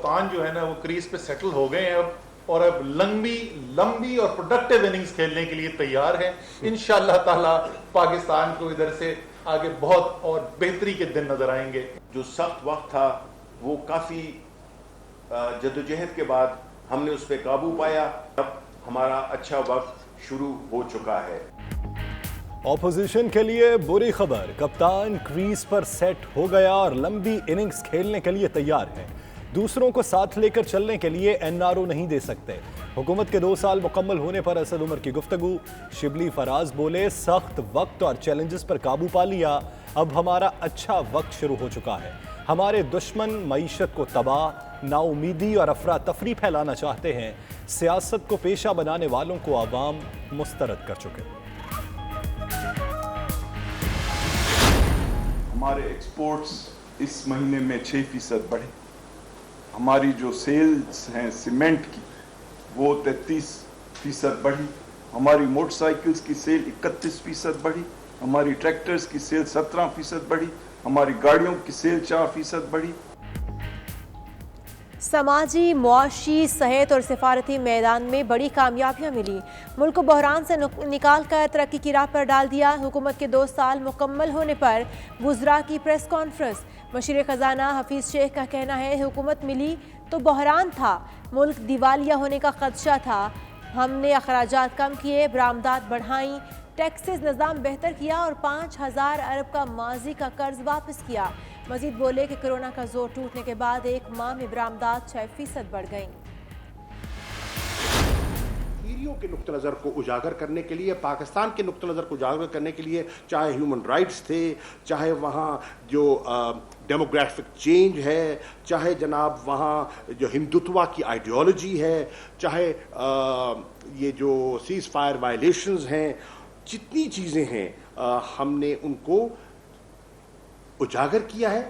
कप्तान जो है ना वो क्रीज पे सेटल हो गए हैं और अब लंबी और प्रोडक्टिव इनिंग्स खेलने के लिए तैयार हैं। इंशाअल्लाह ताला पाकिस्तान को इधर से आगे बहुत और बेहतरी के दिन नजर आएंगे। जो सख्त वक्त था वो काफ़ी जदोजहद के बाद हमने उस पर काबू पाया। अब हमारा अच्छा वक्त शुरू हो चुका है। ऑपोजिशन के लिए बुरी खबर, कप्तान क्रीज पर सेट हो गया और लंबी इनिंग्स खेलने के लिए तैयार है। दूसरों को साथ लेकर चलने के लिए एनआरओ नहीं दे सकते। हुकूमत के 2 साल मुकम्मल होने पर असद उमर की गुफ्तगू। शिबली फराज बोले, सख्त वक्त और चैलेंजेस पर काबू पा लिया, अब हमारा अच्छा वक्त शुरू हो चुका है। हमारे दुश्मन मईशत को तबाह, नाउमीदी और अफरा तफरी फैलाना चाहते हैं। सियासत को पेशा बनाने वालों को आवाम मुस्तरद कर चुके। हमारे एक्सपोर्ट्स इस महीने में 6% बढ़े। हमारी जो सेल्स हैं सीमेंट की वो 33% बढ़ी। हमारी मोटरसाइकिल्स की सेल 31% बढ़ी। हमारी ट्रैक्टर्स की सेल 17% बढ़ी। हमारी गाड़ियों की सेल 4% बढ़ी। समाजी, मुआशी, सेहत और सिफारती मैदान में बड़ी कामयाबियां मिली। मुल्क को बहरान से निकाल कर तरक्की की राह पर डाल दिया। हुकूमत के 2 साल मुकम्मल होने पर वुज़रा की प्रेस कॉन्फ्रेंस। वज़ीर ख़जाना हफीज़ शेख का कहना है, हुकूमत मिली तो बहरान था, मुल्क दिवालिया होने का खदशा था। हमने अखराजात कम किए, बरामदात बढ़ाई, टैक्सेस निज़ाम बेहतर किया और 5000 अरब का माजी का कर्ज वापस किया। मजीद बोले कि कोरोना का जोर टूटने के बाद 1 माह में बरामदात 6% बढ़ गई। के नुक्ते नज़र को उजागर करने के लिए, पाकिस्तान के नुक्ते नज़र को उजागर करने के लिए, चाहे ह्यूमन राइट्स थे, चाहे वहाँ जो डेमोग्राफिक चेंज है, चाहे जनाब वहाँ जो हिंदुत्व की आइडियोलॉजी है, चाहे ये जो सीज़ फायर वायलेशंस हैं, जितनी चीज़ें हैं हमने उनको उजागर किया है।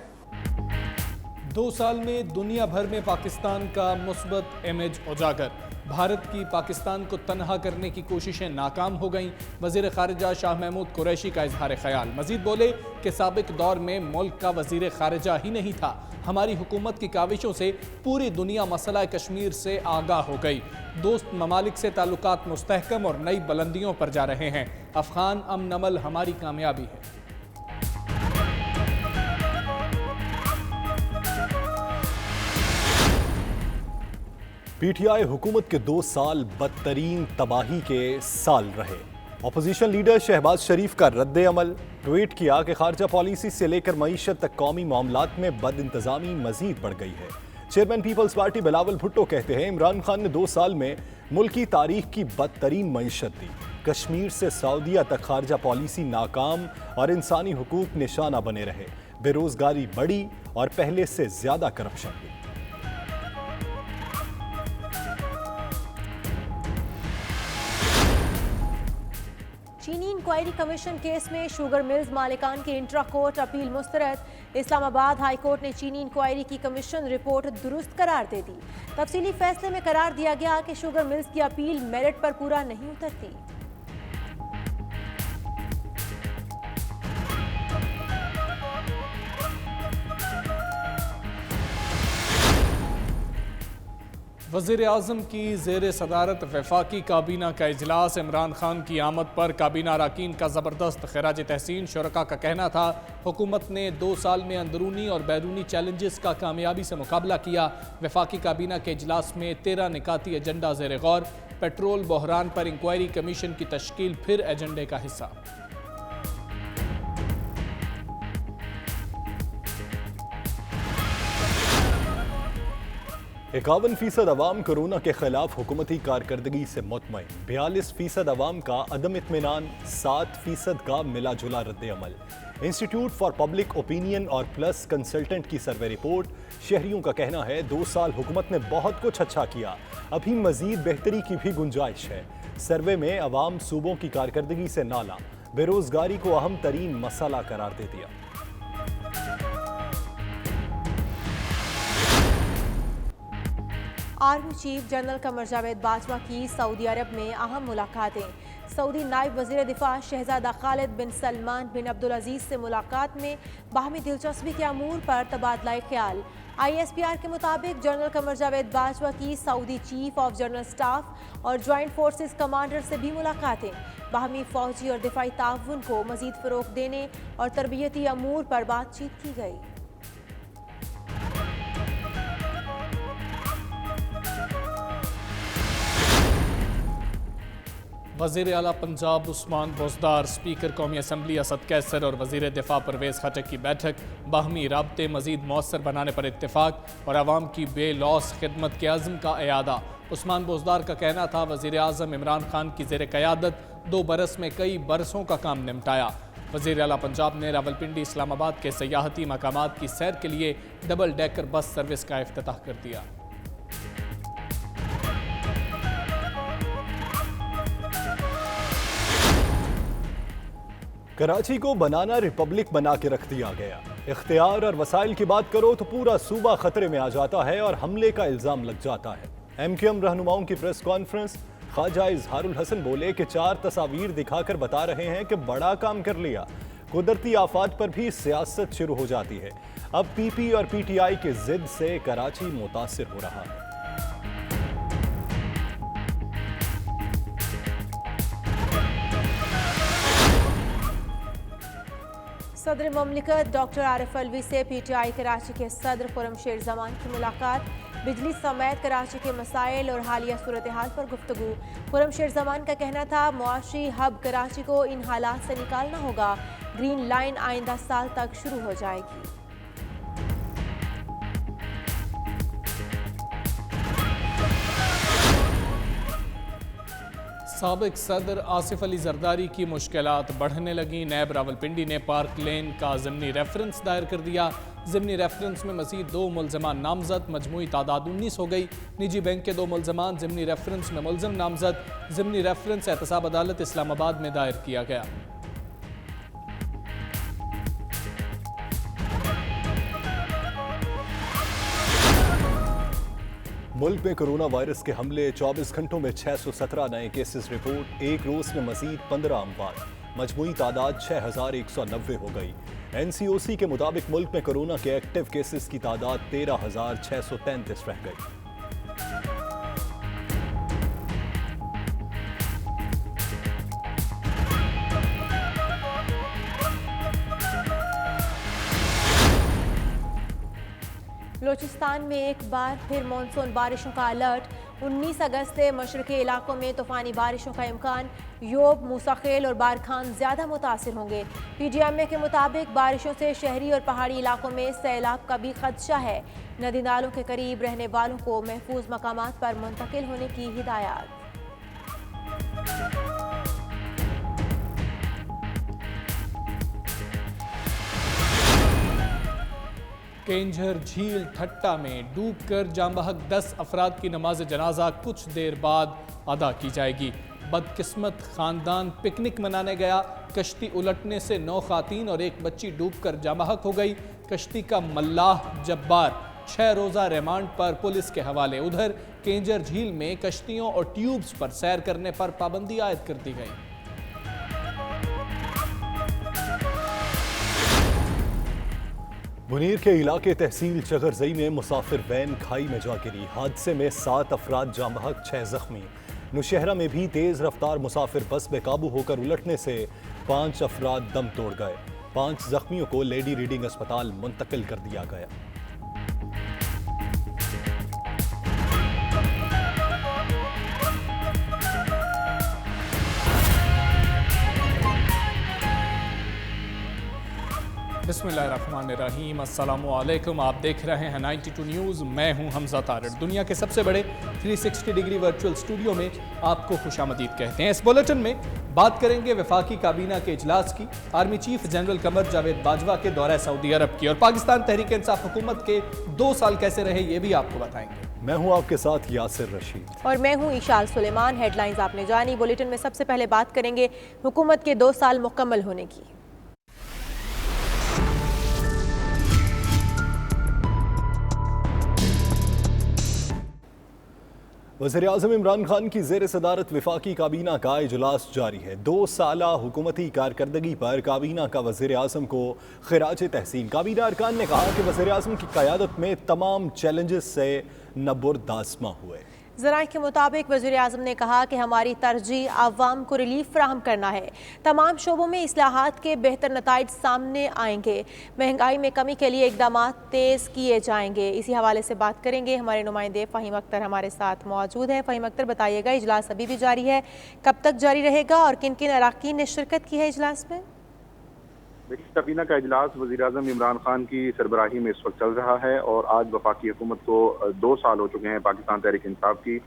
2 साल में दुनिया भर में पाकिस्तान का मुस्बत इमेज उजागर। भारत की पाकिस्तान को तन्हा करने की कोशिशें नाकाम हो गईं। वज़ीर ख़ारिजा शाह महमूद कुरैशी का इजहार ख्याल। मजीद बोले कि साबिक दौर में मुल्क का वज़ीर ख़ारिजा ही नहीं था। हमारी हुकूमत की काविशों से पूरी दुनिया मसला कश्मीर से आगाह हो गई। दोस्त ममालिक से ताल्लुकात मुस्तहकम और नई बुलंदियों पर जा रहे हैं। अफ़गान अमन अमल हमारी कामयाबी है। पीटीआई हुकूमत के 2 साल बदतरीन तबाही के साल रहे। अपोजिशन लीडर शहबाज शरीफ का रद्द अमल। ट्वीट किया कि खारजा पॉलिसी से लेकर मईशत तक कौमी मामलात में बद इंतज़ामी मजीद बढ़ गई है। Chairman Peoples Party Bilawal Bhutto कहते हैं, इमरान खान ने 2 साल में मुल्क की तारीख की बदतरीन मईशत दी। कश्मीर से सऊदीया तक खारजा पॉलिसी नाकाम और इंसानी हुकूक निशाना बने रहे। बेरोजगारी बढ़ी और पहले से ज्यादा करप्शन हुई। चीनी इंक्वायरी कमीशन केस में शुगर मिल्स मालिकान की इंट्रा कोर्ट अपील मुस्तरद। इस्लामाबाद हाई कोर्ट ने चीनी इंक्वायरी की कमीशन रिपोर्ट दुरुस्त करार दे दी। तफसीली फैसले में करार दिया गया कि शुगर मिल्स की अपील मेरिट पर पूरा नहीं उतरती। वज़ीर आज़म की ज़ेर सदारत वफाकी काबीना का इजलास। इमरान खान की आमद पर काबीना अरकान का ज़बरदस्त खिराज तहसीन। शुरका का कहना था, हुकूमत ने 2 साल में अंदरूनी और बैरूनी चैलेंजेस का कामयाबी से मुकाबला किया। वफाकी काबीना के इजलास में 13 निकाती एजेंडा ज़ेर गौर। पेट्रोल बहरान पर इंक्वायरी कमीशन की तश्कील फिर एजेंडे का हिस्सा। 51% अवाम कोरोना के खिलाफ हुकूमती कारकर्दगी से मुतमईन। 42% अवाम का अदम इत्मीनान। 7% का मिला जुला रद्द अमल। इंस्टीट्यूट फॉर पब्लिक ओपिनियन और प्लस कंसल्टेंट की सर्वे रिपोर्ट। शहरियों का कहना है, 2 साल हुकूमत ने बहुत कुछ अच्छा किया, अभी मजीद बेहतरी की भी गुंजाइश है। सर्वे में अवाम सूबों की कारकर्दगी से नाला, बेरोजगारी को अहम तरीन मसला करार दे दिया। Army chief general Qamar Javed Bajwa की सऊदी अरब में अहम मुलाकातें। सऊदी नायब वज़ीर दिफा शहजादा खालिद बिन सलमान बिन अब्दुल अजीज़ से मुलाकात में बाहमी दिलचस्पी के अमूर पर तबादला ख्याल। ISPR के मुताबिक जनरल कमर जावेद बाजवा की Saudi chief of general staff और ज्वाइंट फोर्सेस कमांडर से भी मुलाकातें। बाहमी फौजी और दिफाई ताउन को मज़ीद फ़रोग़ देने और तरबियती अमूर पर बातचीत की गई। वज़ीर आला पंजाब उस्मान बोजदार, स्पीकर कौमी असम्बली असद कैसर और वज़ीर दिफा परवेज़ खटक की बैठक। बाहमी राब्ते मज़ीद मौसर बनाने पर इत्तेफाक और आवाम की बे लॉस खिदमत के अज़्म का अयादा। उस्मान बोजदार का कहना था वज़ीर आज़म इमरान खान की ज़ेर क़यादत 2 बरस में कई बरसों का काम निपटाया। वज़ीर आला पंजाब ने रावलपिंडी इस्लामाबाद के सयाहती मकामात की सैर के लिए डबल डेकर बस सर्विस का इफ्तिताह कर दिया। कराची को बनाना रिपब्लिक बना के रख दिया गया। इख्तियार और वसाइल की बात करो तो पूरा सूबा खतरे में आ जाता है और हमले का इल्ज़ाम लग जाता है। MQM रहनुमाओं की प्रेस कॉन्फ्रेंस, ख्वाजा इजहारुल हसन बोले कि 4 तस्वीर दिखाकर बता रहे हैं कि बड़ा काम कर लिया। कुदरती आफात पर भी सियासत शुरू हो जाती है। अब PP और PTI के जिद से कराची मुतासिर हो रहा है। सदर ममलिकत डॉक्टर आरिफ अलवी से PTI कराची के सदर खुर्रमशेर जमान की मुलाकात। बिजली समेत कराची के मसाइल और हालिया सूरत हाल पर गुफ्तगू। खुर्रमशेर जमान का कहना था मुआशी हब कराची को इन हालात से निकालना होगा। ग्रीन लाइन आइंदा साल तक शुरू हो जाएगी। साबिक सदर आसिफ अली जरदारी की मुश्किलात बढ़ने लगी। नैब रावलपिंडी ने पार्क लेन का ज़िमनी रेफरेंस दायर कर दिया। ज़िमनी रेफरेंस में मज़ीद 2 मुल्ज़मान नामजद, मजमूई तादाद 19 हो गई। निजी बैंक के 2 मुल्ज़मान ज़िमनी रेफरेंस में मुल्ज़म नामजद। ज़िमनी रेफरेंस एहतसाब अदालत इस्लामाबाद में दायर किया गया। मुल्क में कोरोना वायरस के हमले, 24 घंटों में 617 नए केसेस रिपोर्ट। एक रोज में मजीद 15 अमवात। मजमूई तादाद 6190 हो गई। NCOC के मुताबिक मुल्क में कोरोना के एक्टिव केसेस की तादाद 13633 रह गई। बलूचिस्तान में एक बार फिर मानसून बारिशों का अलर्ट। 19 अगस्त से मशरक़ी इलाकों में तूफ़ानी बारिशों का इम्कान। योब, मूसाखेल और बारखान ज़्यादा मुतासिर होंगे। PGMA के मुताबिक बारिशों से शहरी और पहाड़ी इलाकों में सैलाब का भी खदशा है। नदी नालों के करीब रहने वालों को महफूज मकामात पर मुंतकिल होने की हिदायत। केंझर झील ठट्टा में डूबकर जांबहक 10 अफराद की नमाज जनाजा कुछ देर बाद अदा की जाएगी। बदकिस्मत खानदान पिकनिक मनाने गया। कश्ती उलटने से 9 खातीन और 1 बच्ची डूबकर जांबहक हो गई। कश्ती का मल्लाह जब्बार 6 रोज़ा रिमांड पर पुलिस के हवाले। उधर केंझर झील में कश्तियों और ट्यूब्स पर सैर करने पर पाबंदी आयद कर दी गई। मुनीर के इलाके तहसील चगरजई में मुसाफिर वैन खाई में जा गिरी। हादसे में 7 अफराद जांबहक, 6 जख्मी। नौशहरा में भी तेज रफ्तार मुसाफिर बस बेकाबू होकर उलटने से 5 अफराद दम तोड़ गए। 5 जख्मियों को लेडी रीडिंग अस्पताल मुंतकिल कर दिया गया। बिस्मिल्लाहिर्रहमानिर्रहीम, अस्सलामुअलैकुम। आप देख रहे हैं 92 न्यूज़। मैं हूं हमजा तारड़। दुनिया के सबसे बड़े 360 डिग्री वर्चुअल स्टूडियो में आपको खुशामदीद कहते हैं। इस बुलेटिन में बात करेंगे वफाकी काबीना के इजलास की, army chief general Qamar Javed Bajwa के दौरे सऊदी अरब की, और पाकिस्तान तहरीक इंसाफ हुकूमत के 2 साल कैसे रहे ये भी आपको बताएंगे। मैं हूं आपके साथ यासिर रशीद और मैं हूं इशाल सुलेमान। हेडलाइंस आपने जानी। बुलेटिन में सबसे पहले बात करेंगे हुकूमत के 2 साल मुकम्मल होने की। वज़ीर-ए-आज़म इमरान खान की ज़ेर सदारत वफाकी काबीना का इजलास जारी है। 2 साला हुकूमती कारकर्दगी पर काबीना का वज़ीर-ए-आज़म को खिराज तहसीन। काबीना अरकान ने कहा कि वज़ीर-ए-आज़म की क़यादत में तमाम चैलेंजेस से नबुर्दास्मा हुए। ज़राए के मुताबिक वज़ीर-ए-आज़म ने कहा कि हमारी तरजीह आवाम को रिलीफ फराहम करना है। तमाम शोबों में इस्लाहात के बेहतर नताइज सामने आएंगे। महंगाई में कमी के लिए इक़दामात तेज़ किए जाएंगे। इसी हवाले से बात करेंगे, हमारे नुमाइंदे फ़हीम अख्तर हमारे साथ मौजूद हैं। फ़हीम अख्तर, बताइएगा, इजलास अभी भी जारी है, कब तक जारी रहेगा और किन किन अरकान ने शिरकत की है इजलास में? काबीना का इजलास वज़ीर-ए-आज़म इमरान खान की सरबराही में इस वक्त चल रहा है और आज वफाकी हुकूमत को 2 साल हो चुके हैं पाकिस्तान तहरीक इंसाफ की।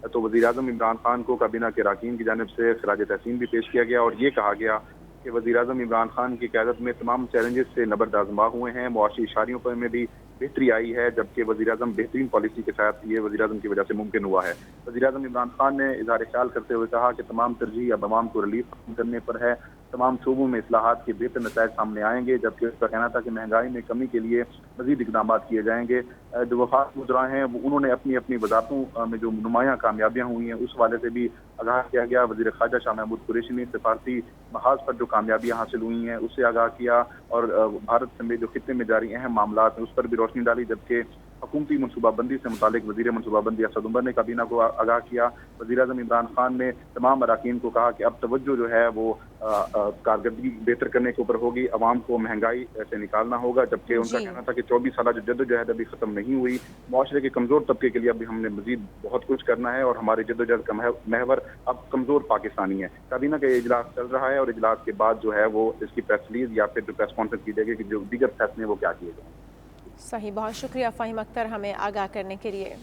तो वज़ीर-ए-आज़म इमरान खान को काबीना के अरकान की जानिब से खिराज तहसीन भी पेश किया गया और ये कहा गया कि वज़ीर-ए-आज़म इमरान खान की क़यादत में तमाम चैलेंजेस से नबर्दाज़मा हुए हैं। मुआशी इशारियों पर में भी बेहतरी आई है, जबकि वज़ीर-ए-आज़म बेहतरीन पॉलिसी के साथ ये वज़ीर-ए-आज़म की वजह से मुमकिन हुआ है। वज़ीर-ए-आज़म इमरान खान ने इज़हार ख्याल करते हुए कहा कि तमाम तरजीह अब अवाम को रिलीफ करने पर है। तमाम शोबों में इस्लाहात के बेहतर नताइज सामने आएंगे, जबकि उसका कहना था कि महंगाई में कमी के लिए मज़ीद इक़दाम किए जाएंगे। जो वफाक वज़रा हैं उन्होंने अपनी अपनी वज़ारतों में जो नुमायाँ कामयाबियाँ हुई हैं उस वाले से भी आगाह किया गया। वज़ीर ख़ारजा शाह महमूद कुरैशी ने सिफारती महाज पर जो कामयाबियाँ हासिल हुई हैं उससे आगाह किया और भारत समेत जो खित्ते में जारी अहम मामला हैं उस पर भी रोशनी डाली, जबकि हुकूमती मनसूबाबंदी से मुतालिक वज़ीर मनसूबाबंदी असद उमर ने काबीना को आगाह किया। वज़ीर-ए-आज़म इमरान खान ने तमाम अरकान को कहा कि अब तवज्जो जो है वो कारकर्दगी बेहतर करने के ऊपर होगी, अवाम को महंगाई से निकालना होगा, जबकि उनका कहना था कि 24 साल जो जद्दोजहद अभी ख़त्म नहीं हुई, मुआशरे के कमज़ोर तबके के लिए अभी हमने मज़ीद बहुत कुछ करना है और हमारी जद्दोजहद का महवर अब कमज़ोर पाकिस्तानी है। काबीना का इजलास चल रहा है और इजलास के बाद जो है वो इसकी प्रेस रिलीज या फिर जो प्रेस कॉन्फ्रेंस की जाएगी कि जो दीगर फैसले वो क्या किए जाएंगे। सही, बहुत शुक्रिया फ़हीम अख्तर हमें आगाह करने के लिए।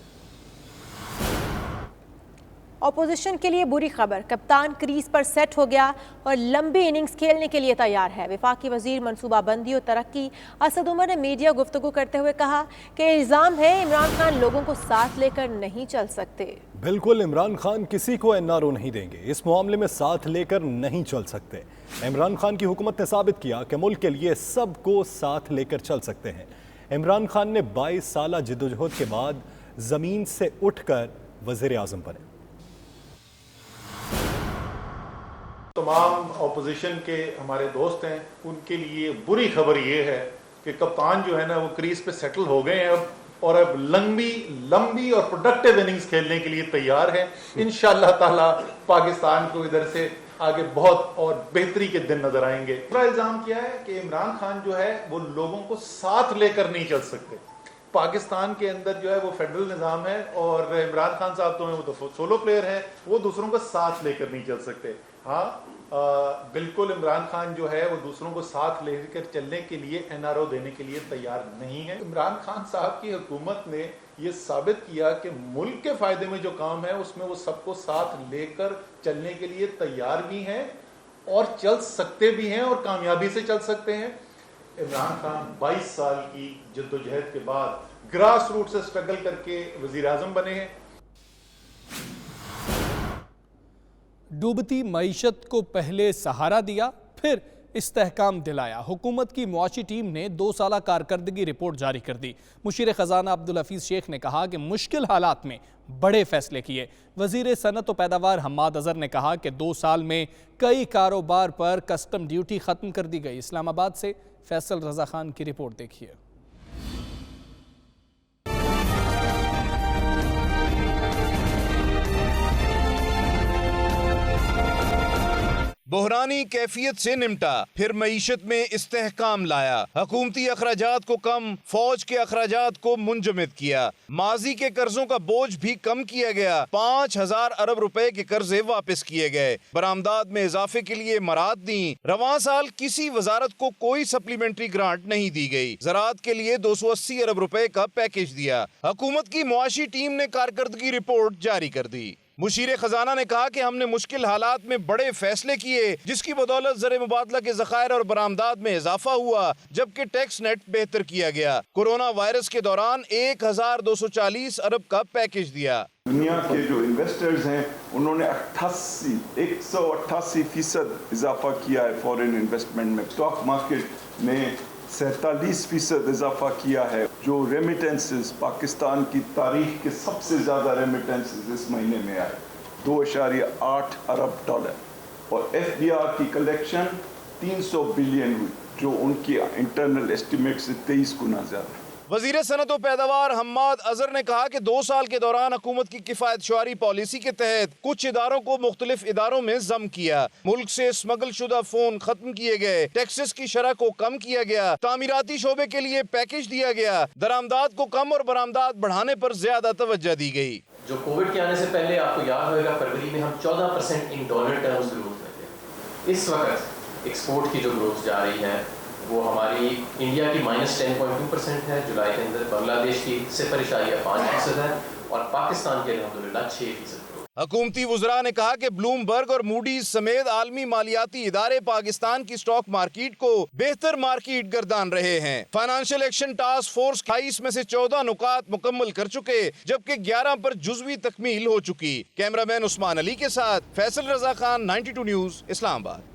अपोजिशन के लिए बुरी खबर, कप्तान क्रीज पर सेट हो गया और लंबी इनिंग्स खेलने के लिए तैयार है। वफाकी वजीर मनसूबाबंदी और तरक्की असद उमर ने मीडिया गुफ्तगू करते हुए कहा कि इल्ज़ाम है इमरान खान लोगों को साथ लेकर नहीं चल सकते। बिल्कुल, इमरान खान किसी को एनआरओ नहीं देंगे, इस मामले में साथ लेकर नहीं चल सकते। इमरान खान की हुकूमत ने साबित किया कि मुल्क के लिए सबको साथ लेकर चल सकते हैं। इमरान खान ने 22 साल जिद्दोजहद के बाद ज़मीन से उठकर वज़ीर-ए-आज़म बने। तमाम अपोजिशन के हमारे दोस्त हैं, उनके लिए बुरी खबर ये है कि कप्तान जो है ना वो क्रीज पे सेटल हो गए हैं और अब लंबी और प्रोडक्टिव इनिंग्स खेलने के लिए तैयार हैं। इंशाअल्लाह ताला पाकिस्तान को इधर से आगे बहुत और बेहतरी के दिन नजर आएंगे। दूसरा इल्जाम क्या है कि इमरान खान जो है वो लोगों को साथ लेकर नहीं चल सकते। पाकिस्तान के अंदर जो है वो फेडरल निज़ाम है और इमरान खान साहब तो वो सोलो प्लेयर हैं, वो दूसरों को साथ लेकर नहीं चल सकते। हाँ, बिल्कुल इमरान खान जो है वो दूसरों को साथ लेकर चलने के लिए एनआरओ देने के लिए तैयार नहीं है। इमरान खान साहब की हुकूमत ने ये साबित किया कि मुल्क के फायदे में जो काम है उसमें वो सबको साथ लेकर चलने के लिए तैयार भी हैं और चल सकते भी हैं और कामयाबी से चल सकते हैं। इमरान खान 22 साल की जद्दोजहद के बाद ग्रास रूट से स्ट्रगल करके वजीर आज़म बने हैं। डूबती मईशत को पहले सहारा दिया, फिर इस्तेहकाम दिलाया। हुकूमत की मुआशी टीम ने 2 साला कारकर्दगी रिपोर्ट जारी कर दी। मुशीर खजाना अब्दुल हफीज शेख ने कहा कि मुश्किल हालात में बड़े फैसले किए। वजीर सनत और पैदावार हम्माद अजहर ने कहा कि 2 साल में कई कारोबार पर कस्टम ड्यूटी खत्म कर दी गई। इस्लामाबाद से फैसल रजा खान की रिपोर्ट देखिए। बहरानी कैफियत से निमटा, फिर मईशत में इस्तेहकाम लाया। हुकूमती अखराजात को कम, फौज के अखराजात को मुंजमद किया। माजी के कर्जों का बोझ भी कम किया गया। 5000 अरब रुपए के कर्जे वापस किए गए। बरामदात में इजाफे के लिए मराद दी। रवां साल किसी वजारत को कोई सप्लीमेंट्री ग्रांट नहीं दी गई। ज़राअत के लिए 280 अरब रुपए का पैकेज दिया। हुकूमत की मुआशी टीम ने कारकर्दगी रिपोर्ट जारी कर दी। मुशीर खजाना ने कहा कि हमने मुश्किल हालात में बड़े फैसले किए, जिसकी बदौलत ज़र मुबादला के ज़खायर और बरामदात में इजाफा हुआ, जबकि टैक्स नेट बेहतर किया गया। कोरोना वायरस के दौरान 1240 अरब का पैकेज दिया। दुनिया के जो इन्वेस्टर्स हैं उन्होंने 188% इजाफा किया है फॉरेन इन्वेस्टमेंट में। स्टॉक मार्केट में 47% इजाफा किया है। जो रेमिटेंसेस पाकिस्तान की तारीख के सबसे ज़्यादा रेमिटेंसेस इस महीने में आए, 2.8 अरब डॉलर, और FBR की कलेक्शन 300 बिलियन हुई, जो उनकी इंटरनल एस्टिमेट से 23 गुना ज़्यादा। वजीर सनत व पैदावार हम्माद अजहर ने कहा कि 2 साल के दौरान हुकूमत की किफायत शुआरी पॉलिसी के तहत कुछ इदारों को मुख्तलिफ इदारों में जम किया, मुल्क से स्मगल शुदा फोन खत्म किए गए, टैक्सेस की शरह को कम किया गया, तामीराती शोबे के लिए पैकेज दिया गया, दरामदात को कम और बरामदात बढ़ाने पर ज्यादा तवज्जो दी गई। जो कोविड के आने से पहले आपको याद होगा फरवरी में हम 14% इन डॉलर टर्म्स ग्रोथ करते। इस वक्त एक्सपोर्ट की जो ग्रोथ जा रही है वो हमारी इंडिया की -10.2% है, जुलाई के अंदर बांग्लादेश की 0.5% है और पाकिस्तान के अल्हम्दुलिल्लाह 6%। हुकूमती वुज़रा ने कहा कि ब्लूमबर्ग और मूडीज समेत आलमी मालियाती इदारे पाकिस्तान की स्टॉक मार्केट को बेहतर मार्केट गर्दान रहे हैं। फाइनेंशियल एक्शन टास्क फोर्स 28 में से 14 नुकात मुकम्मल कर चुके, जबकि 11 पर जुज़वी तकमील हो चुकी। कैमरामैन उस्मान अली के साथ फैसल रजा खान, 92 न्यूज़, इस्लामाबाद।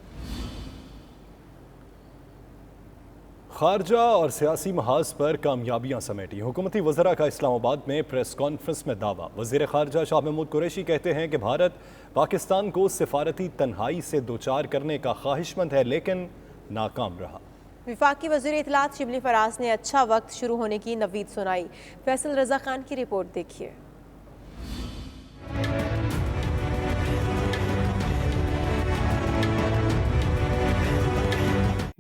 खारजा और सियासी महाज पर कामयाबियां समेटी। हुकूमती वज़रा का इस्लामाबाद में प्रेस कॉन्फ्रेंस में दावा। वज़ीर ख़ारजा शाह महमूद कुरैशी कहते हैं कि भारत पाकिस्तान को सिफारती तन्हाई से दोचार करने का ख्वाहिशमंद है, लेकिन नाकाम रहा। वफाकी वज़ीर इत्तलात शिबली फराज ने अच्छा वक्त शुरू होने की नवीद सुनाई। फैसल रजा खान की रिपोर्ट देखिए।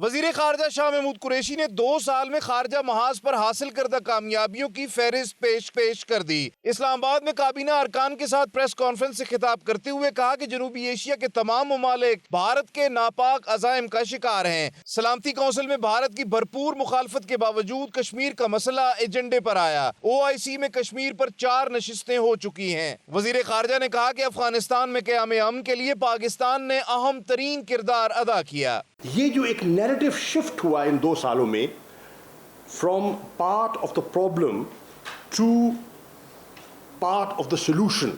वजीर खारजा शाह महमूद कुरैशी ने 2 साल में खारजा महाज पर हासिल करदा कामयाबियों की फहरिस्त पेश कर दी। इस्लामाबाद में काबीना अरकान के साथ प्रेस कॉन्फ्रेंस से खिताब करते हुए कहा कि जनूबी एशिया के तमाम ममालिक भारत के नापाक अज़ाइम का शिकार हैं। सलामती कौंसिल में भारत की भरपूर मुखालफत के बावजूद कश्मीर का मसला एजेंडे पर आया। OIC में कश्मीर पर 4 नशिस्तें हो चुकी हैं। वजीर खारजा ने कहा कि अफगानिस्तान में क़याम अमन के लिए पाकिस्तान ने अहम तरीन किरदार अदा किया। ये जो एक नैरेटिव शिफ्ट हुआ इन 2 सालों में, from part of the problem to part of the solution,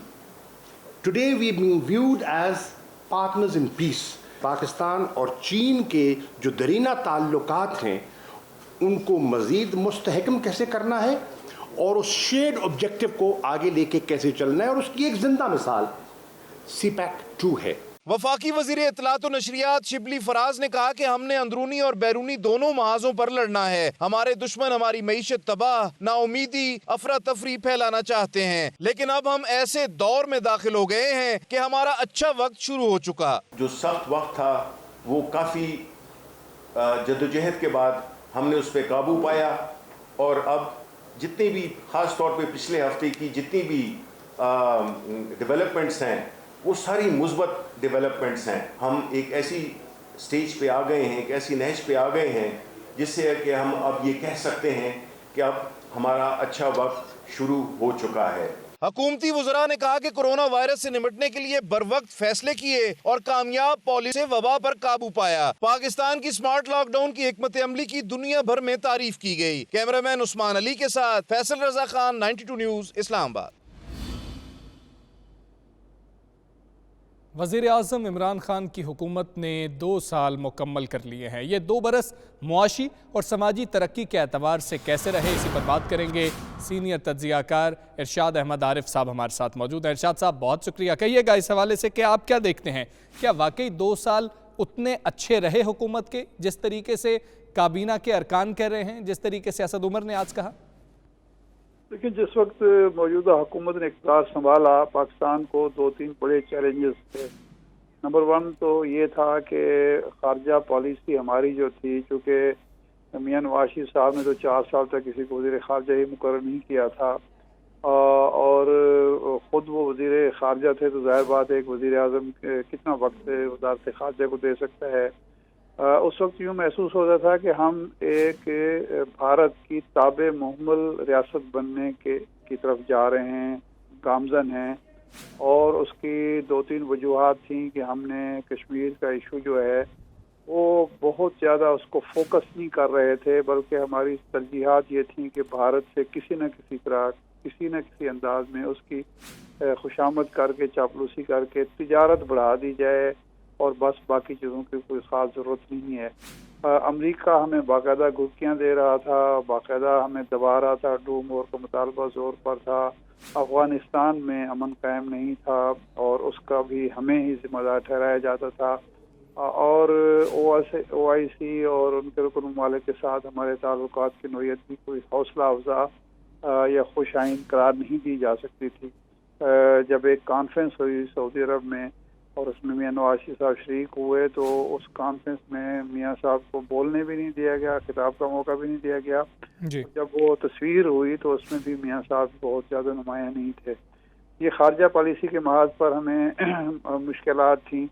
today we being viewed as partners in peace. Pakistan और चीन के जो दरीना ताल्लुकात हैं उनको मज़ीद मुस्तहकम कैसे करना है और उस शेयर्ड ऑब्जेक्टिव को आगे लेके कैसे चलना है, और उसकी एक जिंदा मिसाल CPEC 2 है। वफाकी वजीर इत्तलात और नशरियात शिबली फराज ने कहा कि हमने अंदरूनी और बैरूनी दोनों महाजों पर लड़ना है। हमारे दुश्मन हमारी मईशत तबाह, नाउमीदी, अफरा तफरी फैलाना चाहते हैं, लेकिन अब हम ऐसे दौर में दाखिल हो गए हैं कि हमारा अच्छा वक्त शुरू हो चुका। जो सख्त वक्त था वो काफ़ी जद्दोजहद के बाद हमने उस पर काबू पाया, और अब जितनी भी ख़ास तौर पे पिछले हफ्ते की जितनी भी डेवलपमेंट्स हैं वो सारी मुस्बत डेवलपमेंट्स हैं। हम एक ऐसी स्टेज पे आ गए हैं, एक ऐसी नहज पे आ गए हैं जिससे कि हम अब ये कह सकते हैं कि अब हमारा अच्छा वक्त शुरू हो चुका है। हुकूमती वुज़रा ने कहा कि कोरोना वायरस से निपटने के लिए बरवक्त फैसले किए और कामयाब पॉलिसी से वबा पर काबू पाया। पाकिस्तान की स्मार्ट लॉकडाउन की हिकमत अमली की दुनिया भर में तारीफ की गई। कैमरामैन उस्मान अली के साथ फैसल रजा खान, 92 न्यूज़, इस्लामाबाद। वज़ीर आज़म इमरान खान की हुकूमत ने 2 साल मुकम्मल कर लिए हैं। ये 2 बरस मुआशी और समाजी तरक्की के एतबार से कैसे रहे, इसी पर बात करेंगे। सीनियर तज्ज़ियाकार इरशाद अहमद आरिफ साहब हमारे साथ मौजूद हैं। इरशाद साहब, बहुत शुक्रिया। कहिएगा इस हवाले से कि आप क्या देखते हैं, क्या वाकई 2 साल उतने अच्छे रहे हुकूमत के जिस तरीके से काबीना के अरकान कह रहे हैं, जिस तरीके से असद उमर ने आज कहा? देखिए, जिस वक्त मौजूदा हुकूमत ने इक़्तिदार संभाला, पाकिस्तान को 2-3 बड़े चैलेंजेस थे। नंबर 1 तो ये था कि खारजा पॉलिसी हमारी जो थी, चूँकि मियां नवाज शरीफ साहब ने तो 4 साल तक किसी को वज़ीर खारजा ही मुकर्रर नहीं किया था, और ख़ुद वो वज़ीर खारजा थे, तो ज़ाहिर बात है एक वज़ीर आज़म कितना वक्त वज़ारत खारजा को दे सकता है। उस वक्त यूँ महसूस होता था कि हम एक भारत की ताबे मुहम्मल रियासत बनने की तरफ जा रहे हैं, गामज़न हैं, और उसकी 2-3 वजूहात थी कि हमने कश्मीर का इशू जो है वो बहुत ज़्यादा उसको फोकस नहीं कर रहे थे, बल्कि हमारी तरजीहात ये थी कि भारत से किसी न किसी तरह, किसी न किसी अंदाज में उसकी खुशामद करके, चापलूसी करके तिजारत बढ़ा दी जाए, और बस बाकी चीज़ों की कोई ख़ास ज़रूरत नहीं है। امریکہ ہمیں باقاعدہ گھٹیاں دے رہا تھا، باقاعدہ ہمیں دبا رہا تھا، ڈو مور کا مطالبہ زور پر تھا، افغانستان میں امن قائم نہیں تھا اور اس کا بھی ہمیں ہی ذمہ دار ٹھہرایا جاتا تھا، اور او آئی سی اور ان کے رکن ممالک کے ساتھ ہمارے تعلقات کی نوعیت بھی کوئی حوصلہ افزا یا خوش آئند قرار نہیں دی جا سکتی تھی۔ جب ایک کانفرنس ہوئی سعودی عرب میں اور اس میں میاں نواز شریف صاحب شریک ہوئے تو اس کانفرنس میں میاں صاحب کو بولنے بھی نہیں دیا گیا، خطاب کا موقع بھی نہیں دیا گیا۔ جب وہ تصویر ہوئی تو اس میں بھی میاں صاحب بہت زیادہ نمایاں نہیں تھے۔ یہ خارجہ پالیسی کے محاذ پر ہمیں مشکلات تھیں،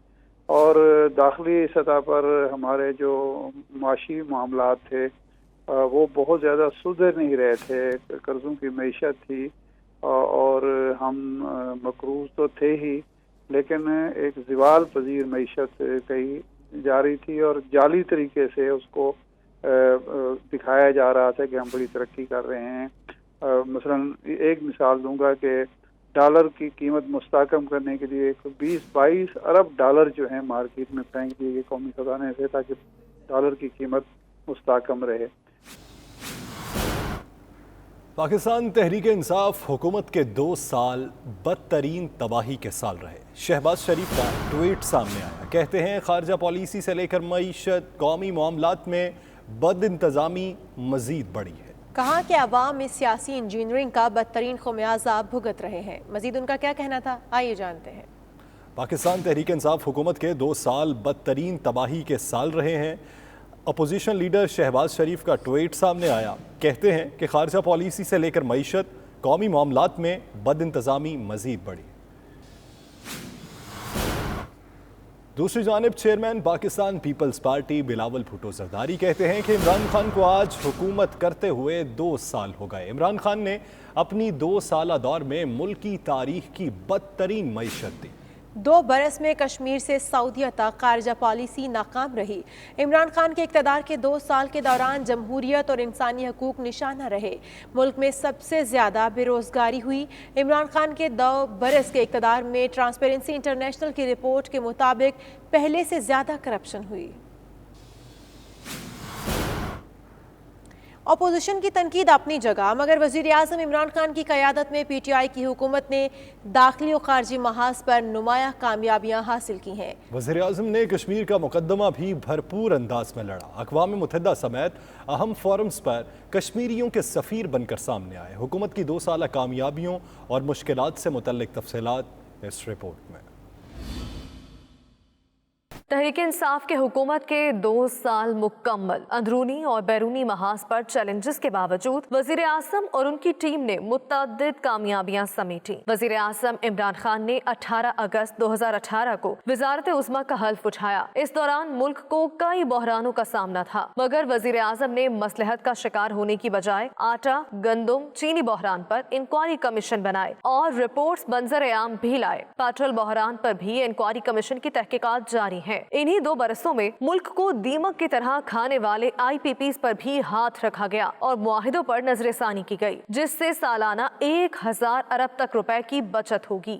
اور داخلی سطح پر ہمارے جو معاشی معاملات تھے وہ بہت زیادہ سدھر نہیں رہے تھے، قرضوں کی معیشت تھی اور ہم مقروض تو تھے ہی، لیکن ایک زوال پذیر معیشت کہی جا رہی تھی اور جعلی طریقے سے اس کو دکھایا جا رہا تھا کہ ہم بڑی ترقی کر رہے ہیں۔ مثلا ایک مثال دوں گا کہ ڈالر کی قیمت مستحکم کرنے کے لیے 20-22 ارب ڈالر جو ہیں مارکیٹ میں پھینک دیے گئے قومی خزانے سے تاکہ ڈالر کی قیمت مستحکم رہے۔ پاکستان تحریک انصاف حکومت کے 2 سال بدترین تباہی کے سال رہے۔ شہباز شریف کا ٹویٹ سامنے آیا، کہتے ہیں خارجہ پالیسی سے لے کر معیشت، قومی معاملات میں بد انتظامی مزید بڑھی ہے۔ کہا کہ عوام اس سیاسی انجینئرنگ کا بدترین خمیازہ بھگت رہے ہیں۔ مزید ان کا کیا کہنا تھا، آئیے جانتے ہیں۔ پاکستان تحریک انصاف حکومت کے 2 سال بدترین تباہی کے سال رہے ہیں۔ اپوزیشن لیڈر شہباز شریف کا ٹویٹ سامنے آیا، کہتے ہیں کہ خارجہ پالیسی سے لے کر معیشت، قومی معاملات میں بد انتظامی مزید بڑھی۔ دوسری جانب chairman Pakistan Peoples Party Bilawal Bhutto Zardari کہتے ہیں کہ عمران خان کو آج حکومت کرتے ہوئے 2 سال ہو گئے۔ عمران خان نے اپنی 2 سالہ دور میں ملک کی تاریخ کی بدترین معیشت دی۔ 2 برس میں کشمیر سے سعودیہ تک خارجہ پالیسی ناکام رہی۔ عمران خان کے اقتدار کے 2 سال کے دوران جمہوریت اور انسانی حقوق نشانہ رہے۔ ملک میں سب سے زیادہ بے روزگاری ہوئی۔ عمران خان کے 2 برس کے اقتدار میں ٹرانسپیرنسی انٹرنیشنل کی رپورٹ کے مطابق پہلے سے زیادہ کرپشن ہوئی۔ اپوزیشن کی تنقید اپنی جگہ، مگر وزیر اعظم عمران خان کی قیادت میں پی ٹی آئی کی حکومت نے داخلی و خارجی محاذ پر نمایاں کامیابیاں حاصل کی ہیں۔ وزیر اعظم نے کشمیر کا مقدمہ بھی بھرپور انداز میں لڑا۔ اقوام متحدہ سمیت اہم فورمز پر کشمیریوں کے سفیر بن کر سامنے آئے۔ حکومت کی 2 سالہ کامیابیوں اور مشکلات سے متعلق تفصیلات اس رپورٹ میں۔ تحریک انصاف کے حکومت کے 2 سال مکمل اندرونی اور بیرونی محاذ پر چیلنجز کے باوجود وزیر اعظم اور ان کی ٹیم نے متعدد کامیابیاں سمیٹیں۔ وزیر اعظم عمران خان نے 18 اگست 2018 کو وزارت عظمیٰ کا حلف اٹھایا۔ اس دوران ملک کو کئی بحرانوں کا سامنا تھا، مگر وزیر اعظم نے مصلحت کا شکار ہونے کی بجائے آٹا، گندم، چینی بحران پر انکوائری کمیشن بنائے اور رپورٹس منظر عام بھی لائے۔ پیٹرول بحران پر بھی انکوائری کمیشن کی تحقیقات جاری ہیں۔ انہی 2 برسوں میں ملک کو دیمک کی طرح کھانے والے آئی پی پیز پر بھی ہاتھ رکھا گیا اور معاہدوں پر نظر ثانی کی گئی، جس سے سالانہ 1000 ارب تک روپے کی بچت ہوگی۔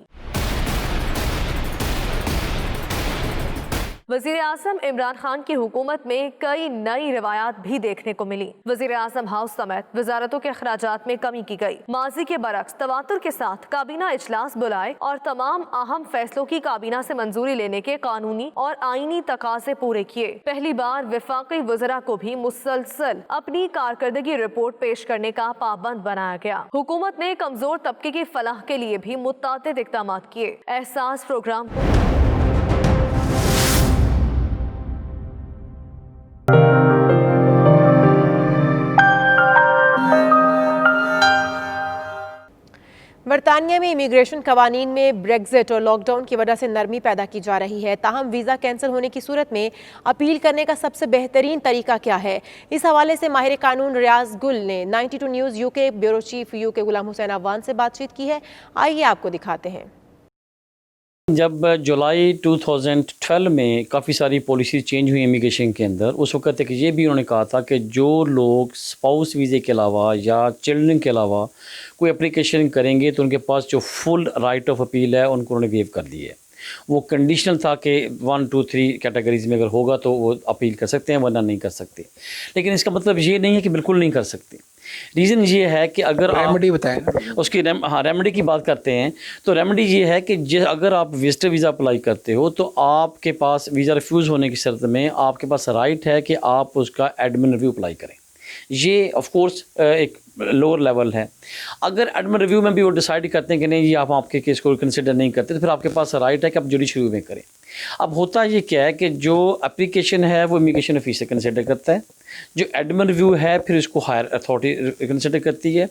وزیر اعظم عمران خان کی حکومت میں کئی نئی روایات بھی دیکھنے کو ملی۔ وزیر اعظم ہاؤس سمیت وزارتوں کے اخراجات میں کمی کی گئی۔ ماضی کے برعکس تواتر کے ساتھ کابینہ اجلاس بلائے اور تمام اہم فیصلوں کی کابینہ سے منظوری لینے کے قانونی اور آئینی تقاضے پورے کیے۔ پہلی بار وفاقی وزراء کو بھی مسلسل اپنی کارکردگی رپورٹ پیش کرنے کا پابند بنایا گیا۔ حکومت نے کمزور طبقے کی فلاح کے لیے بھی متعدد اقدامات کیے۔ احساس پروگرام کو برطانیہ میں امیگریشن قوانین میں بریگزٹ اور لاک ڈاؤن کی وجہ سے نرمی پیدا کی جا رہی ہے، تاہم ویزا کینسل ہونے کی صورت میں اپیل کرنے کا سب سے بہترین طریقہ کیا ہے؟ اس حوالے سے ماہر قانون ریاض گل نے 92 نیوز یو کے بیورو چیف یو کے غلام حسین عوان سے بات چیت کی ہے، آئیے آپ کو دکھاتے ہیں۔ جب جولائی 2012 میں کافی ساری پالیسی چینج ہوئی امیگریشن کے اندر، اس وقت تک یہ بھی انہوں نے کہا تھا کہ جو لوگ اسپاؤس ویزے کے علاوہ یا چلڈرن کے علاوہ کوئی اپلیکیشن کریں گے تو ان کے پاس جو فل رائٹ آف اپیل ہے ان کو انہوں نے ویو کر دی ہے۔ وہ کنڈیشنل تھا کہ 1, 2, 3 کیٹیگریز میں اگر ہوگا تو وہ اپیل کر سکتے ہیں ورنہ نہیں کر سکتے. لیکن اس کا مطلب یہ نہیں ہے کہ بالکل نہیں کر سکتے. ریزن یہ ہے کہ اگر ریمیڈی بتائیں اس کی ریمیڈی کی بات کرتے ہیں تو ریمیڈی یہ ہے کہ اگر آپ وزٹر ویزا اپلائی کرتے ہو تو آپ کے پاس ویزا ریفیوز ہونے کی صورت میں آپ کے پاس رائٹ ہے کہ آپ اس کا ایڈمن ریویو اپلائی کریں. یہ آف کورس ایک لوور لیول ہے. اگر ایڈمن ریویو میں بھی وہ ڈیسائیڈ کرتے ہیں کہ نہیں یہ آپ کے کیس کو کنسیڈر نہیں کرتے تو پھر آپ کے پاس رائٹ ہے کہ آپ جوڈیشل ریویو میں کریں. اب ہوتا یہ کیا ہے کہ جو اپلیکیشن ہے وہ امیگریشن آفیسر کنسیڈر کرتا ہے, جو ایڈمن ریویو ہے پھر اس کو ہائر اتھارٹی کنسیڈر کرتی ہے,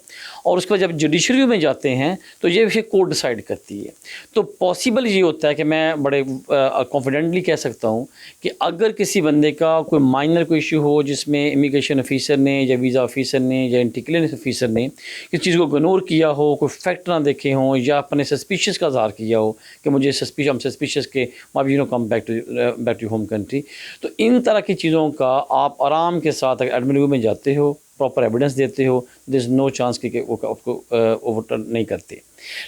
اور اس کے بعد جب جوڈیشل ریویو میں جاتے ہیں تو یہ پھر کورٹ ڈیسائیڈ کرتی ہے. تو پاسبل یہ ہوتا ہے کہ میں بڑے کانفیڈنٹلی کہہ سکتا ہوں کہ اگر کسی بندے کا کوئی مائنر کوئی ایشو ہو جس میں امیگریشن آفیسر نے یا ویزا آفیسر نے یا اینٹی کلیئرنس آفیسر نے کسی چیز کو اگنور کیا ہو, کوئی فیکٹ نہ دیکھے ہوں یا اپنے سسپیشیس کا اظہار کیا ہو کہ مجھے سسپیشیس کے come back to home country, تو ان طرح کی چیزوں کا آپ آرام کے ساتھ اگر ایڈمن ریویو میں جاتے ہو, پراپر ایویڈنس دیتے ہو, دیر از نو چانس کہ وہ آپ کو اوورٹرن نہیں کرتے.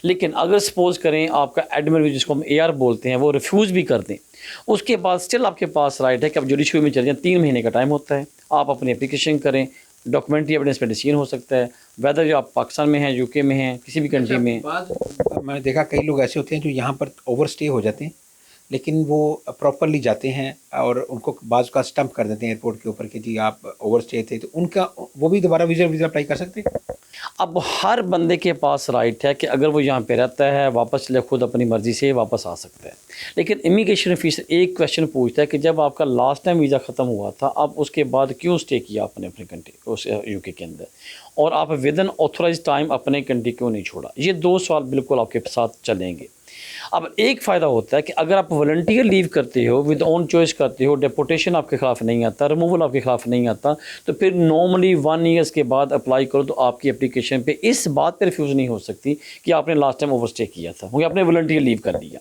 لیکن اگر سپوز کریں آپ کا ایڈمن ریویو جس کو ہم AR بولتے ہیں وہ ریفیوز بھی کر دیں, اس کے بعد اسٹل آپ کے پاس رائٹ ہے کہ آپ جوڈیشل ریویو میں چلے جائیں. 3 مہینے کا ٹائم ہوتا ہے, آپ اپنی اپلیکیشن کریں, ڈاکومنٹری ایویڈنس پہ ڈیسیژن ہو سکتا ہے ویدر جو آپ پاکستان میں ہیں, UK میں ہیں, کسی بھی کنٹری میں. میں نے دیکھا کئی لوگ ایسے ہوتے ہیں جو یہاں پر اوور اسٹے ہو جاتے ہیں لیکن وہ پراپرلی جاتے ہیں اور ان کو بعض کا اسٹمپ کر دیتے ہیں ایئرپورٹ کے اوپر کہ جی آپ اوور اسٹے تھے, تو ان کا وہ بھی دوبارہ ویزا اپلائی کر سکتے ہیں. اب ہر بندے کے پاس رائٹ ہے کہ اگر وہ یہاں پہ رہتا ہے واپس چلے خود اپنی مرضی سے واپس آ سکتا ہے. لیکن امیگریشن آفیسر ایک کویشچن پوچھتا ہے کہ جب آپ کا لاسٹ ٹائم ویزا ختم ہوا تھا اب اس کے بعد کیوں اسٹے کیا آپ نے اپنے کنٹری اس UK کے اندر, اور آپ ود ان آتھورائز ٹائم اپنے کنٹری کیوں نہیں چھوڑا. یہ 2 سوال بالکل آپ کے ساتھ چلیں گے. اب ایک فائدہ ہوتا ہے کہ اگر آپ والنٹیئر لیو کرتے ہو, ود اون چوائس کرتے ہو, ڈیپورٹیشن آپ کے خلاف نہیں آتا, ریموول آپ کے خلاف نہیں آتا, تو پھر نارملی 1 ایئرس کے بعد اپلائی کرو تو آپ کی اپلیکیشن پہ اس بات پہ ریفیوز نہیں ہو سکتی کہ آپ نے لاسٹ ٹائم اوور اسٹے کیا تھا کیونکہ آپ نے والنٹیئر لیو کر دیا.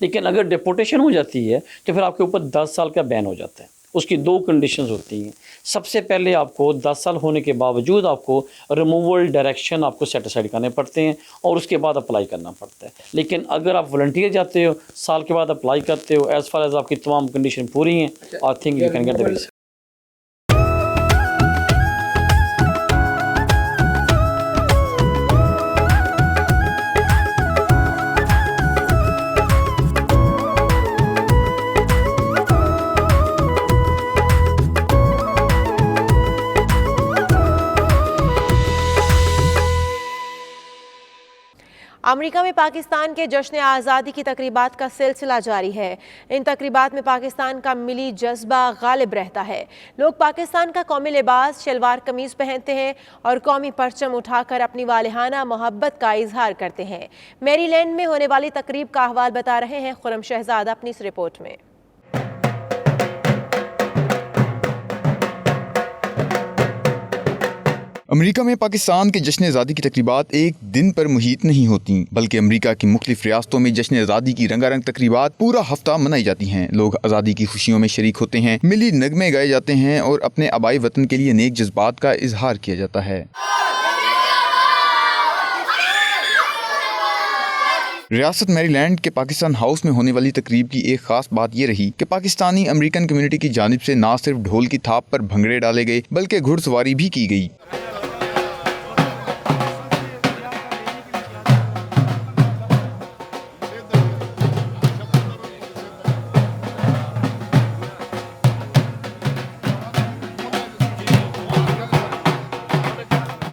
لیکن اگر ڈیپورٹیشن ہو جاتی ہے تو پھر آپ کے اوپر 10 سال کا بین ہو جاتا ہے. اس کی 2 کنڈیشنز ہوتی ہیں. سب سے پہلے آپ کو 10 سال ہونے کے باوجود آپ کو ریموول ڈائریکشن آپ کو سیٹیسفائی کرنے پڑتے ہیں اور اس کے بعد اپلائی کرنا پڑتا ہے. لیکن اگر آپ والنٹیئر جاتے ہو, سال کے بعد اپلائی کرتے ہو, ایز فار ایز آپ کی تمام کنڈیشن پوری ہیں, I think you can get the visa. امریکہ میں پاکستان کے جشن آزادی کی تقریبات کا سلسلہ جاری ہے. ان تقریبات میں پاکستان کا ملی جذبہ غالب رہتا ہے. لوگ پاکستان کا قومی لباس شلوار قمیض پہنتے ہیں اور قومی پرچم اٹھا کر اپنی والہانہ محبت کا اظہار کرتے ہیں. میری لینڈ میں ہونے والی تقریب کا احوال بتا رہے ہیں خرم شہزاد اپنی اس رپورٹ میں. امریکہ میں پاکستان کے جشن آزادی کی تقریبات ایک دن پر محیط نہیں ہوتی بلکہ امریکہ کی مختلف ریاستوں میں جشن آزادی کی رنگا رنگ تقریبات پورا ہفتہ منائی جاتی ہیں. لوگ آزادی کی خوشیوں میں شریک ہوتے ہیں, ملی نغمے گائے جاتے ہیں اور اپنے آبائی وطن کے لیے نیک جذبات کا اظہار کیا جاتا ہے. ریاست میری لینڈ کے پاکستان ہاؤس میں ہونے والی تقریب کی ایک خاص بات یہ رہی کہ پاکستانی امریکن کمیونٹی کی جانب سے نہ صرف ڈھول کی تھاپ پر بھنگڑے ڈالے گئے بلکہ گھڑ سواری بھی کی گئی.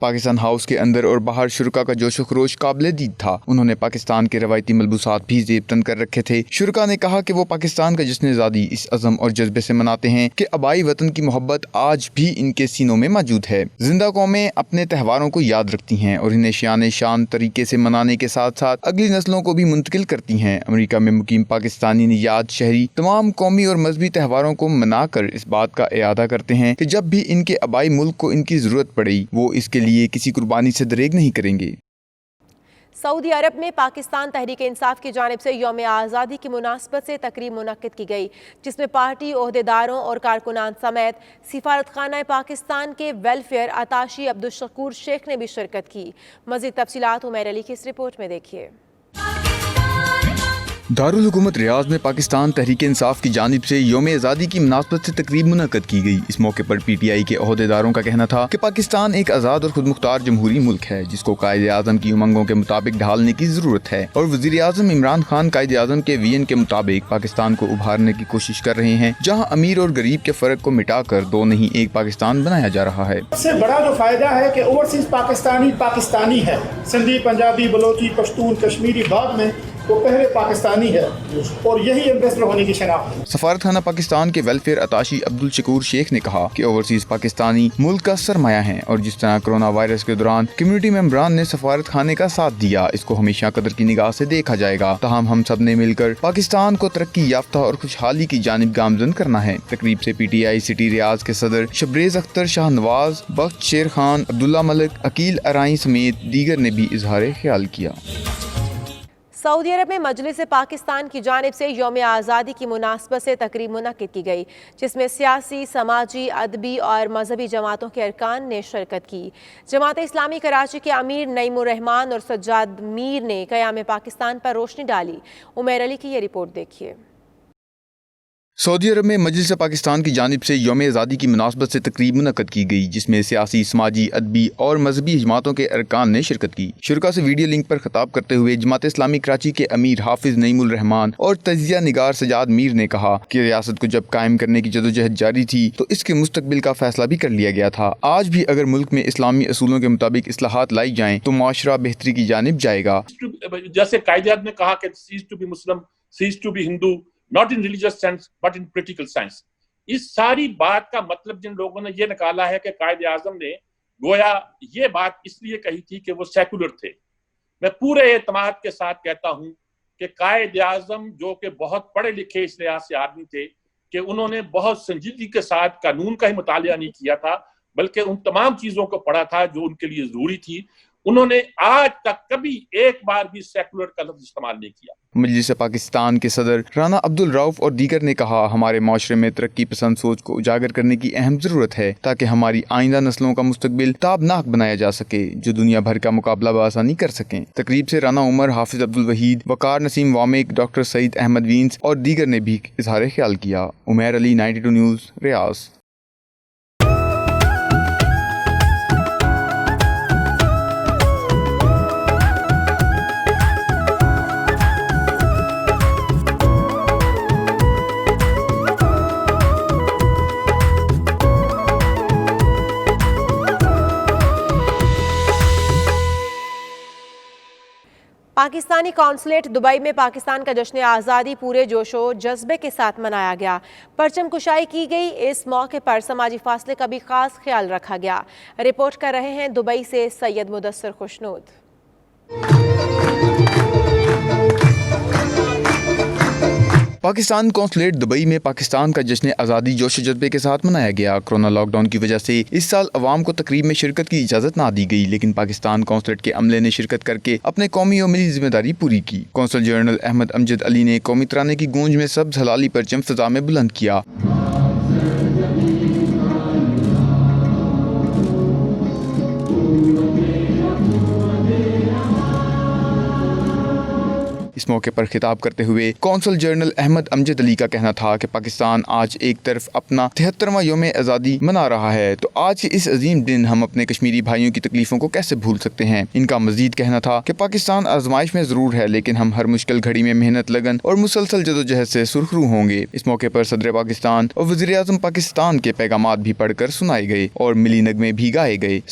پاکستان ہاؤس کے اندر اور باہر شرکا کا جوش و خروش قابل دید تھا. انہوں نے پاکستان کے روایتی ملبوسات بھی زیب تن کر رکھے تھے. شرکا نے کہا کہ وہ پاکستان کا جشن آزادی اس عزم اور جذبے سے مناتے ہیں کہ آبائی وطن کی محبت آج بھی ان کے سینوں میں موجود ہے. زندہ قومیں اپنے تہواروں کو یاد رکھتی ہیں اور انہیں شان طریقے سے منانے کے ساتھ ساتھ اگلی نسلوں کو بھی منتقل کرتی ہیں. امریکہ میں مقیم پاکستانی نژاد شہری تمام قومی اور مذہبی تہواروں کو منا کر اس بات کا اعادہ کرتے ہیں کہ جب بھی ان کے آبائی ملک کو ان کی ضرورت پڑی وہ اس کے لیے کسی قربانی سے دریغ نہیں کریں گے. سعودی عرب میں پاکستان تحریک انصاف کی جانب سے یوم آزادی کی مناسبت سے تقریب منعقد کی گئی جس میں پارٹی عہدیداروں اور کارکنان سمیت سفارت خانہ پاکستان کے ویلفیئر اتاشی عبدالشکور شیخ نے بھی شرکت کی. مزید تفصیلات عمیر علی کی اس رپورٹ میں دیکھیے. दारुल हुकूमत रियाज में पाकिस्तान तहरीक इंसाफ की जानिब से यौम आज़ादी की मुनासबत से तकरीब मुनक़द की गई। इस मौके पर PTI के ओहदेदारों का कहना था कि पाकिस्तान एक आज़ाद और खुद मुख्तार जमहूरी मुल्क है जिसको कायदे आज़म की उमंगों के मुताबिक ढालने की ज़रूरत है, और वज़ीर आज़म इमरान खान कायदे आज़म के विजन के मुताबिक पाकिस्तान को उभारने की कोशिश कर रहे हैं, जहाँ अमीर और गरीब के फ़र्क को मिटाकर दो नहीं एक पाकिस्तान बनाया जा रहा है। सबसे बड़ा जो फ़ायदा है कि ओवरसीज़ पाकिस्तानी है, सिंधी, पंजाबी, बलोची, पश्तून, कश्मीरी, बाद में वो पहले पाकिस्तानी है और यही एम्बेसडर होने की शनाख्त है। सफारत खाना पाकिस्तान के वेलफेयर अताशी अब्दुल शकूर शेख ने कहा कि ओवरसीज पाकिस्तानी मुल्क का सरमाया है, और जिस तरह कोरोना वायरस के दौरान कम्युनिटी मेंबरान ने सफारत खाने का साथ दिया, इसको हमेशा कदर की निगाह से देखा जाएगा। तमाम हम सब ने मिलकर पाकिस्तान को तरक्की याफ्ता और खुशहाली की जानिब गामजन करना है। तकरीब से PTI सिटी रियाज के सदर शबरेज अख्तर, शाह नवाज, बख्श शेर खान, अब्दुल्ला मलिक, अकील अराई समेत दीगर ने भी इजहार ख्याल किया। सऊदी अरब में मजलिस पाकिस्तान की जानिब से यौम आज़ादी की मुनासबत से तकरीब मुनक़िद की गई, जिसमें सियासी, समाजी, अदबी और मजहबी जमातों के अरकान ने शिरकत की। जमात इस्लामी कराची के अमीर नईमुर रहमान और सज्जाद मीर ने क़याम पाकिस्तान पर रोशनी डाली। उमैर अली की ये रिपोर्ट देखिए। सऊदी अरब में मजलिस पाकिस्तान की जानिब से यौम आज़ादी की मुनासबत से तकरीब मुनक़्क़द की गई, जिसमें सियासी, समाजी, अदबी और मजहबी जमातों के अरकान ने शिरकत की। शुरा से वीडियो लिंक पर खिताब करते हुए जमात इस्लामी कराची के अमीर हाफिज नईमुल रहमान और तजिया निगार सजाद मीर ने कहा कि रियासत को जब कायम करने की जदोजहद जारी थी तो इसके मुस्तकबिल का फैसला भी कर लिया गया था। आज भी अगर मुल्क में इस्लामी असूलों के मुताबिक इस्लाहात लाई जाएं तो मुआशरा बेहतरी की जानिब जाएगा। जैसे कायदे ने कहा कि cease to be Muslim, cease to be Hindu, not in religious sense but in political science. इस सारी बात का मतलब जिन लोगों ने ये निकाला है कि कायदे आजम ने गोया ये बात इसलिए कही थी कि वो सेकुलर थे। मैं पूरे एतमाद के साथ कहता हूं कि कायदे आजम जो कि बहुत पढ़े लिखे इस लिहाज से आदमी थे कि उन्होंने बहुत संजीदगी के साथ कानून का ही मुतालिया नहीं किया था, बल्कि उन तमाम चीजों को पढ़ा था जो उनके लिए जरूरी थी। उन्होंने आज तक कभी एक बार भी सेकुलर का लफ्ज इस्तेमाल नहीं किया। मजलिस पाकिस्तान के सदर राना अब्दुल रऊफ और दीगर ने कहा, हमारे माशरे में तरक्की पसंद सोच को उजागर करने की अहम जरूरत है ताकि हमारी आइंदा नस्लों का मुस्तकबिल ताबनाक बनाया जा सके जो दुनिया भर का मुकाबला बआसानी कर सकें। तकरीब से राना उमर, हाफिज अब्दुल वहीद, वकार नसीम वामिक, डॉक्टर सईद अहमद वींस और दीगर ने भी इजहार ख्याल किया। उमैर अली, 92 न्यूज़, रियाज। पाकिस्तानी कौंसलेट दुबई में पाकिस्तान का जश्न आज़ादी पूरे जोशो जज्बे के साथ मनाया गया। परचम कुशाई की गई। इस मौके पर समाजी फासले का भी खास ख्याल रखा गया। रिपोर्ट कर रहे हैं दुबई से सैयद मुदस्सिर खुशनूद। पाकिस्तान कौंसलेट दुबई में पाकिस्तान का जश्न आज़ादी जोश जज्बे के साथ मनाया गया। कोरोना लॉकडाउन की वजह से इस साल अवाम को तकरीब में शिरकत की इजाज़त ना दी गई, लेकिन पाकिस्तान कौंसलेट के अमले ने शिरकत करके अपने कौमी और मिली जिम्मेदारी पूरी की। कौंसल जनरल अहमद अमजद अली ने कौमी तराने की गूंज में सब्ज़ हलाली परचम फ़िज़ा में बुलंद किया। इस मौके पर खिताब करते हुए कौंसल जनरल अहमद अमजद अली का कहना था कि पाकिस्तान आज एक तरफ अपना 73वां यौम आज़ादी मना रहा है तो आज के इस अजीम दिन हम अपने कश्मीरी भाइयों की तकलीफों को कैसे भूल सकते हैं। इनका मजीद कहना था कि पाकिस्तान आजमाइश में ज़रूर है, लेकिन हम हर मुश्किल घड़ी में मेहनत, लगन और मुसलसल जदोजहद से सुरखरू होंगे। इस मौके पर सदर पाकिस्तान और वज़ीर आज़म पाकिस्तान के पैगामात भी पढ़कर सुनाए गए और मिली नगमे भी गाए गए।